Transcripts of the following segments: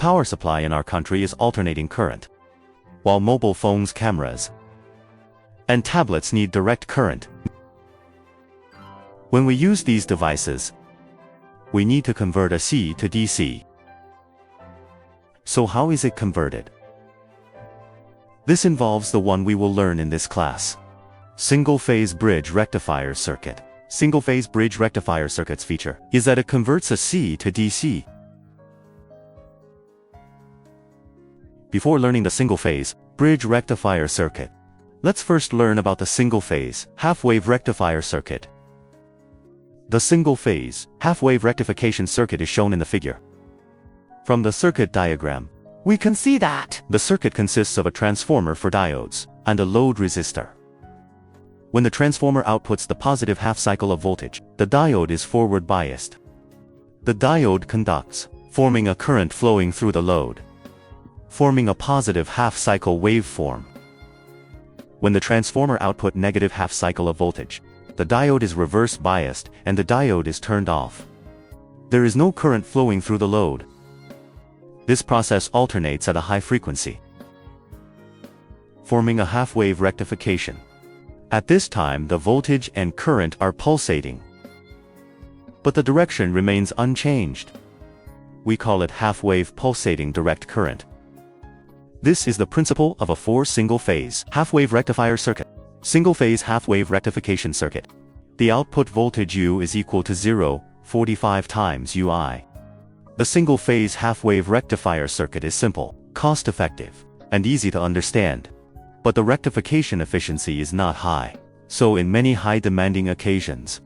power supply in our country is alternating current, while mobile phones, cameras, and tablets need direct current. When we use these devices, we need to convert AC to DC. So how is it converted? This involves the one we will learn in this class: single-phase bridge rectifier circuit. Single-phase bridge rectifier circuit's feature is that it converts AC to DC. Before learning the single-phase bridge rectifier circuit, let's first learn about the single-phase half-wave rectifier circuit. The single-phase half-wave rectification circuit is shown in the figure. From the circuit diagram, we can see that the circuit consists of a transformer for diodes and a load resistor. When the transformer outputs the positive half-cycle of voltage, the diode is forward biased. The diode conducts, forming a current flowing through the load, forming a positive half-cycle waveform. When the transformer outputs negative half-cycle of voltage, the diode is reverse biased and the diode is turned off. There is no current flowing through the load. This process alternates at a high frequency, forming a half-wave rectification. At this time, the voltage and current are pulsating, but the direction remains unchanged. We call it half-wave pulsating direct current. This is the principle of a 4 single-phase half-wave rectifier circuit. Single-phase half-wave rectification circuit. The output voltage U is equal to 0.45 times UI. The single-phase half-wave rectifier circuit is simple, cost-effective, and easy to understand. But the rectification efficiency is not high, so in many high-demanding occasions,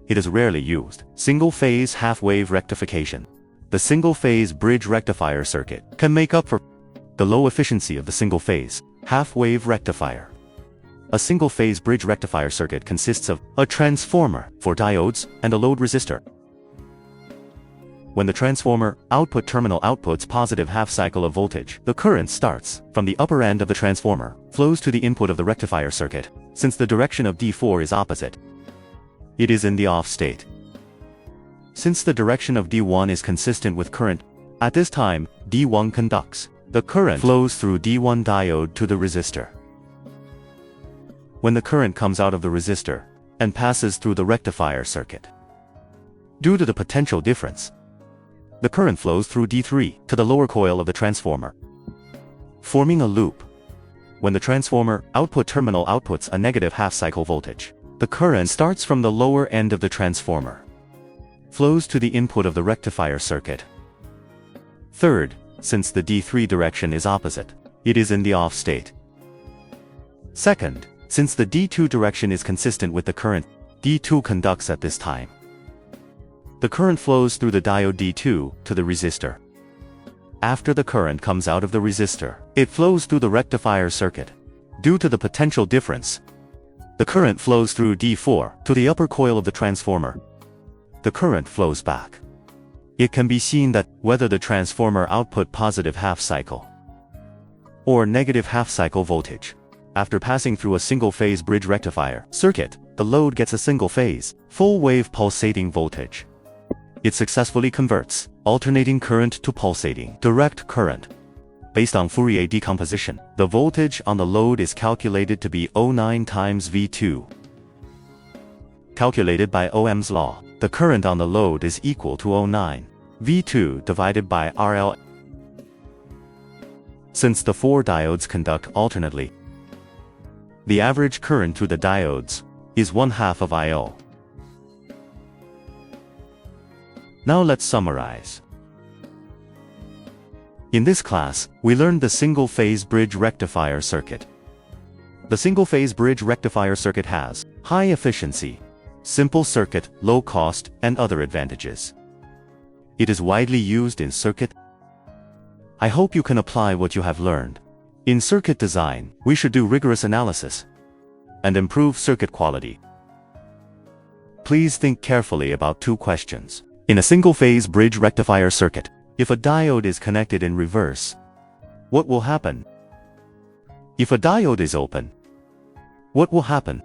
it is rarely used. Single-phase half-wave rectification. The single-phase bridge rectifier circuit can make up for the low efficiency of the single-phase half-wave rectifier. A single-phase bridge rectifier circuit consists of a transformer for diodes and a load resistor. When the transformer output terminal outputs positive half-cycle of voltage, the current starts from the upper end of the transformer, flows to the input of the rectifier circuit. Since the direction of D4 is opposite, it is in the off state. Since the direction of D1 is consistent with current, at this time, D1 conducts. The current flows through D1 diode to the resistor. When the current comes out of the resistor and passes through the rectifier circuit, due to the potential difference, the current flows through D3 to the lower coil of the transformer, forming a loop. When the transformer output terminal outputs a negative half-cycle voltage, the current starts from the lower end of the transformer, flows to the input of the rectifier circuit. Third, since the D3 direction is opposite, it is in the off state. Second, since the D2 direction is consistent with the current, D2 conducts at this time. The current flows through the diode D2 to the resistor. After the current comes out of the resistor, it flows through the rectifier circuit. Due to the potential difference, the current flows through D4 to the upper coil of the transformer. The current flows back. It can be seen that whether the transformer output positive half-cycle or negative half-cycle voltage, after passing through a single-phase bridge rectifier circuit, the load gets a single-phase, full-wave pulsating voltage. It successfully converts alternating current to pulsating direct current. Based on Fourier decomposition, the voltage on the load is calculated to be 0.9 times V2. Calculated by Ohm's law, the current on the load is equal to 0.9 V2 divided by RL. Since the 4 diodes conduct alternately, the average current through the diodes is 1/2 of I/O. Now let's summarize. In this class, we learned the single-phase bridge rectifier circuit. The single-phase bridge rectifier circuit has high efficiency, simple circuit, low cost, and other advantages. It is widely used in circuit. I hope you can apply what you have learned. In circuit design, we should do rigorous analysis and improve circuit quality. Please think carefully about 2 questions. In a single-phase bridge rectifier circuit, if a diode is connected in reverse, what will happen? If a diode is open, what will happen?